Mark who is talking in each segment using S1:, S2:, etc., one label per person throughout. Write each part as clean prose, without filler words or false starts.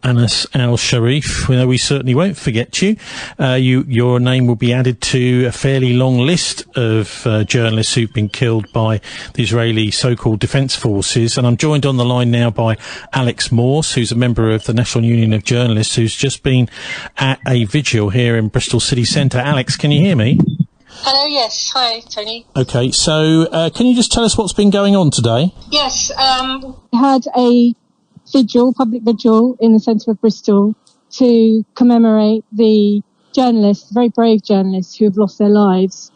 S1: Anas al-Sharif. We certainly won't forget you. Your name will be added to a fairly long list of journalists who've been killed by the Israeli so-called defence forces. And I'm joined on the line now by Alex Morss, who's a member of the National Union of Journalists, who's just been at a vigil here in Bristol city centre. Alex, can you hear me?
S2: Hello, yes. Hi, Tony.
S1: Okay, so can you just tell us what's been going on today?
S2: Yes, we had a public vigil in the centre of Bristol to commemorate the journalists, very brave journalists who have lost their lives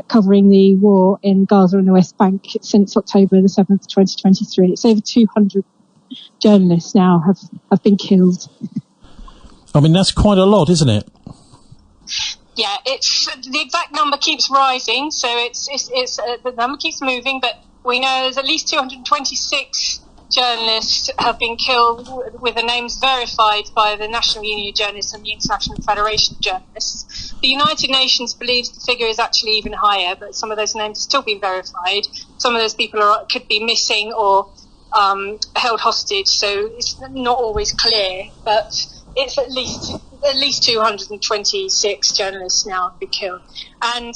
S2: covering the war in Gaza and the West Bank since October the 7th, 2023. It's over 200 journalists now have been killed.
S1: I mean, that's quite a lot, isn't it?
S2: Yeah, it's the exact number keeps rising, so it's the number keeps moving, but we know there's at least 226 journalists have been killed with the names verified by the National Union of Journalists and the International Federation of Journalists. The United Nations believes the figure is actually even higher, but some of those names are still being verified. Some of those people could be missing or held hostage, so it's not always clear, but it's at least 226 journalists now have been killed. And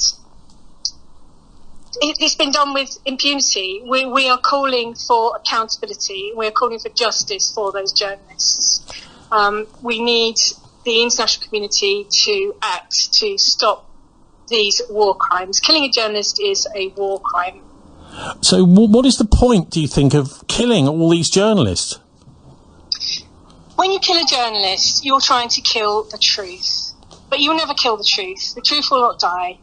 S2: it's been done with impunity. We are calling for accountability. We're calling for justice for those journalists. We need the international community to act to stop these war crimes. Killing a journalist is a war crime.
S1: So what is the point, do you think, of killing all these journalists?
S2: When you kill a journalist, you're trying to kill the truth. But you'll never kill the truth. The truth will not die.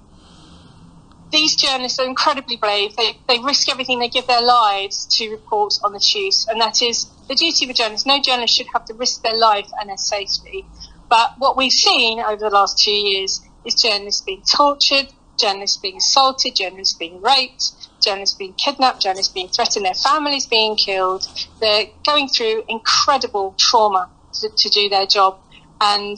S2: These journalists are incredibly brave. They risk everything. They give their lives to report on the truth. And that is the duty of a journalist. No journalist should have to risk their life and their safety. But what we've seen over the last 2 years is journalists being tortured, journalists being assaulted, journalists being raped, journalists being kidnapped, journalists being threatened, their families being killed. They're going through incredible trauma to do their job. And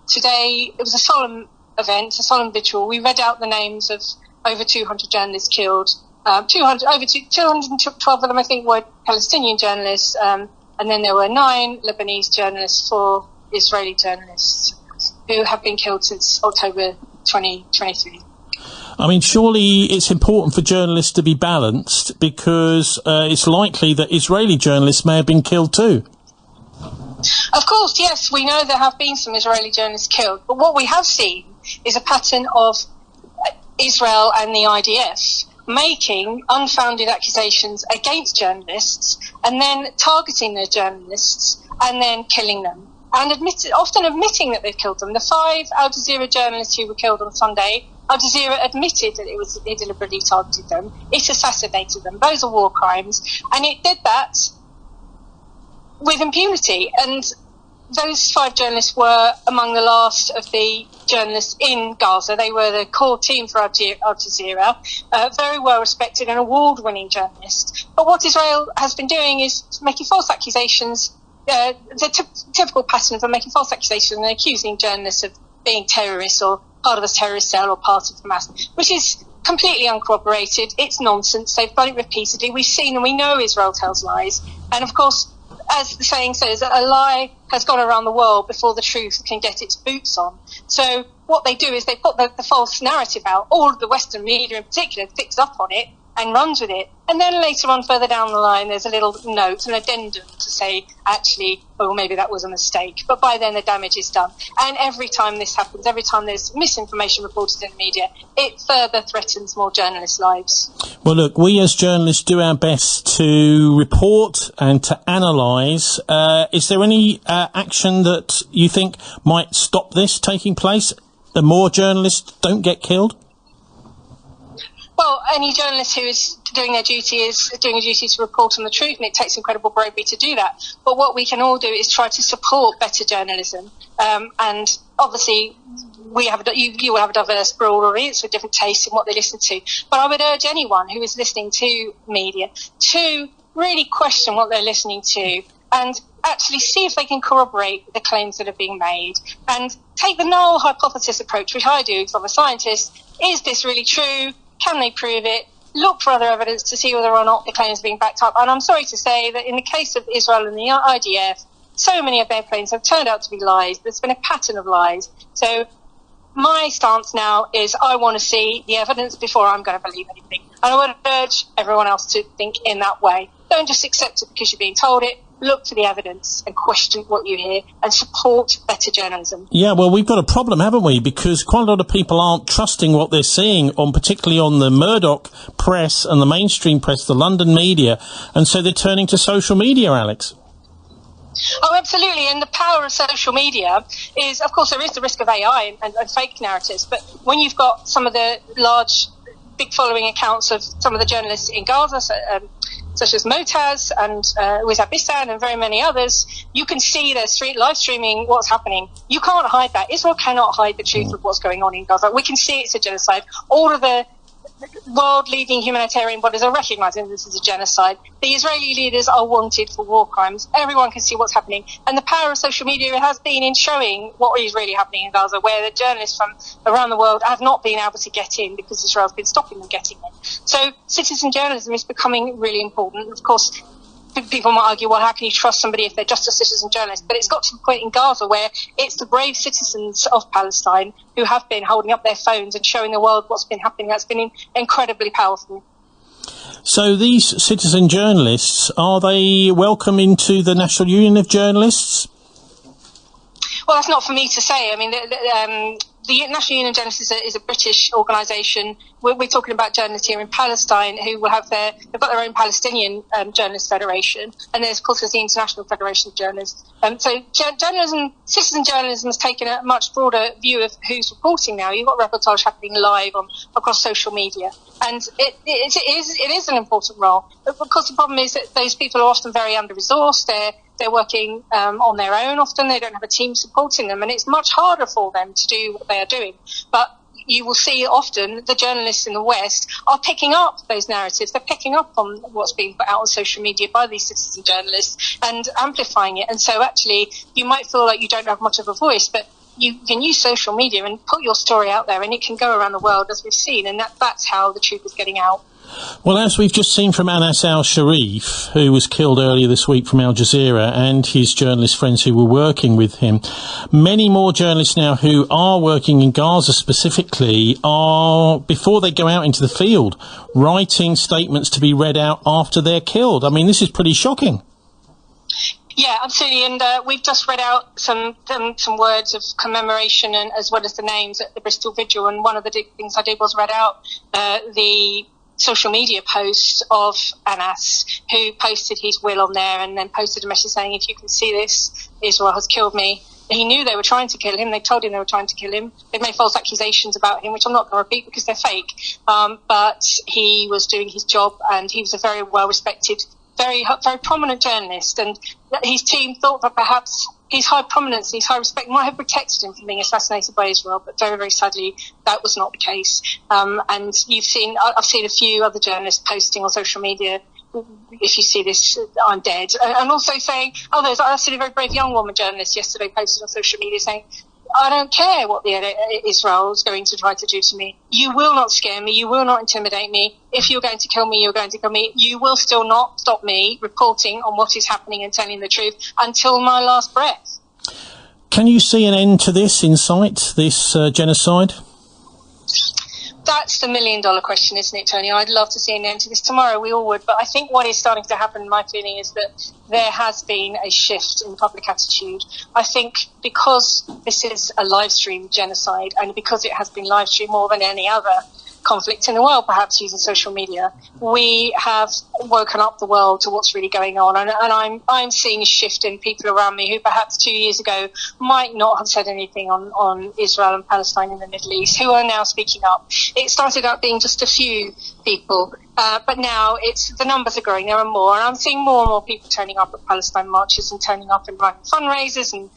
S2: today it was a solemn event, a solemn vigil. We read out the names of over 200 journalists killed. 212 of them, I think, were Palestinian journalists, and then there were 9 Lebanese journalists, 4 Israeli journalists who have been killed since October 2023.
S1: I mean, surely it's important for journalists to be balanced, because it's likely that Israeli journalists may have been killed too.
S2: Of course, yes, we know there have been some Israeli journalists killed, but what we have seen is a pattern of Israel and the IDF making unfounded accusations against journalists and then targeting those journalists and then killing them, and often admitting that they've killed them. The 5 Al Jazeera journalists who were killed on Sunday, Al Jazeera admitted that it deliberately targeted them, it assassinated them. Those are war crimes, and it did that with impunity. And those 5 journalists were among the last of the journalists in Gaza. They were the core team for Al Jazeera, very well respected and award-winning journalists. But what Israel has been doing is making false accusations, the typical pattern for making false accusations and accusing journalists of being terrorists or part of a terrorist cell or part of Hamas, which is completely uncorroborated. It's nonsense. They've done it repeatedly. We've seen and we know Israel tells lies. And of course, as the saying says, a lie has gone around the world before the truth can get its boots on. So what they do is they put the false narrative out. All of the Western media in particular picks up on it and runs with it. And then later on, further down the line, there's a little note, an addendum to say, actually, oh, maybe that was a mistake. But by then, the damage is done. And every time this happens, every time there's misinformation reported in the media, it further threatens more journalists' lives.
S1: Well, look, we as journalists do our best to report and to analyse. Is there any action that you think might stop this taking place? The more journalists don't get killed?
S2: Well, any journalist who is doing their duty is doing a duty to report on the truth, and it takes incredible bravery to do that. But what we can all do is try to support better journalism. And obviously, you will have a diverse broad audience with different tastes in what they listen to. But I would urge anyone who is listening to media to really question what they're listening to and actually see if they can corroborate the claims that are being made, and take the null hypothesis approach, which I do from a scientist. Is this really true? Can they prove it? Look for other evidence to see whether or not the claims are being backed up. And I'm sorry to say that in the case of Israel and the IDF, so many of their claims have turned out to be lies. There's been a pattern of lies. So my stance now is I want to see the evidence before I'm going to believe anything. And I would urge everyone else to think in that way. Don't just accept it because you're being told it. Look to the evidence and question what you hear and support better journalism.
S1: Yeah, well, we've got a problem, haven't we? Because quite a lot of people aren't trusting what they're seeing, particularly on the Murdoch press and the mainstream press, the London media, and so they're turning to social media, Alex.
S2: Oh, absolutely. And the power of social media is, of course, there is the risk of AI and fake narratives. But when you've got some of the large, big following accounts of some of the journalists in Gaza, such as Motaz and Wissam and very many others, you can see they're live streaming what's happening. You can't hide that. Israel cannot hide the truth of what's going on in Gaza. We can see it's a genocide. All of the world-leading humanitarian bodies are recognising this is a genocide. The Israeli leaders are wanted for war crimes. Everyone can see what's happening. And the power of social media has been in showing what is really happening in Gaza, where the journalists from around the world have not been able to get in because Israel's been stopping them getting in. So citizen journalism is becoming really important. Of course, people might argue, well, how can you trust somebody if they're just a citizen journalist? But it's got to the point in Gaza where it's the brave citizens of Palestine who have been holding up their phones and showing the world what's been happening. That's been incredibly powerful.
S1: So these citizen journalists, are they welcome into the National Union of Journalists?
S2: Well, that's not for me to say. I mean, the National Union of Journalists is a British organisation. We're talking about journalists here in Palestine who will have they've got their own Palestinian Journalist Federation, and there's, of course, the International Federation of Journalists. So citizen journalism has taken a much broader view of who's reporting now. You've got reportage happening live across social media, and it is an important role. But of course, the problem is that those people are often very under-resourced. They're working on their own often. They don't have a team supporting them, and it's much harder for them to do what they are doing. But you will see often the journalists in the West are picking up those narratives. They're picking up on what's being put out on social media by these citizen journalists and amplifying it. And so actually you might feel like you don't have much of a voice, but you can use social media and put your story out there, and it can go around the world, as we've seen, and that's how the truth is getting out.
S1: Well, as we've just seen from Anas al-Sharif, who was killed earlier this week from Al Jazeera, and his journalist friends who were working with him, many more journalists now who are working in Gaza specifically are, before they go out into the field, writing statements to be read out after they're killed. I mean, this is pretty shocking.
S2: Yeah, absolutely. And we've just read out some words of commemoration, and as well as the names at the Bristol vigil. And one of the things I did was read out the social media post of Anas, who posted his will on there and then posted a message saying, if you can see this, Israel has killed me. He knew they were trying to kill him. They told him they were trying to kill him. They made false accusations about him, which I'm not going to repeat because they're fake. But he was doing his job, and he was a very well-respected, very prominent journalist. And his team thought that perhaps his high prominence and his high respect might have protected him from being assassinated by Israel, but very, very sadly, that was not the case. And I've seen a few other journalists posting on social media, if you see this, I'm dead. And also saying, I've seen a very brave young woman journalist yesterday posted on social media saying, I don't care what Israel is going to try to do to me. You will not scare me. You will not intimidate me. If you're going to kill me, you're going to kill me. You will still not stop me reporting on what is happening and telling the truth until my last breath.
S1: Can you see an end to this in sight, this genocide?
S2: That's the million-dollar question, isn't it, Tony? I'd love to see an end to this tomorrow. We all would. But I think what is starting to happen, my feeling, is that there has been a shift in public attitude. I think because this is a live-stream genocide, and because it has been live-streamed more than any other conflict in the world, perhaps using social media, we have woken up the world to what's really going on. And I'm seeing a shift in people around me who perhaps 2 years ago might not have said anything on Israel and Palestine in the Middle East, who are now speaking up. It started out being just a few people, but now the numbers are growing. There are more, and I'm seeing more and more people turning up at Palestine marches and turning up and running fundraisers and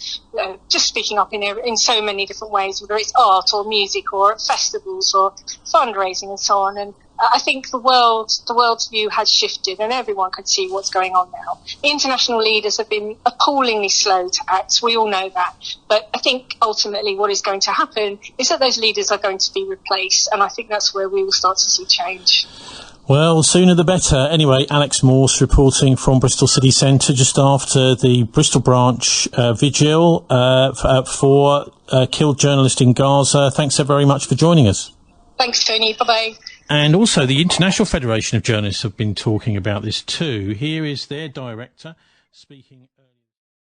S2: just speaking up in so many different ways, whether it's art or music or at festivals or fundraising and so on. And I think the world's view has shifted, and everyone can see what's going on now. International leaders have been appallingly slow to act. We all know that. But I think ultimately what is going to happen is that those leaders are going to be replaced, and I think that's where we will start to see change.
S1: Well, sooner the better. Anyway, Alex Morss reporting from Bristol City Centre just after the Bristol branch vigil for killed journalist in Gaza. Thanks so very much for joining us.
S2: Thanks, Tony. Bye-bye.
S1: And also the International Federation of Journalists have been talking about this too. Here is their director speaking earlier.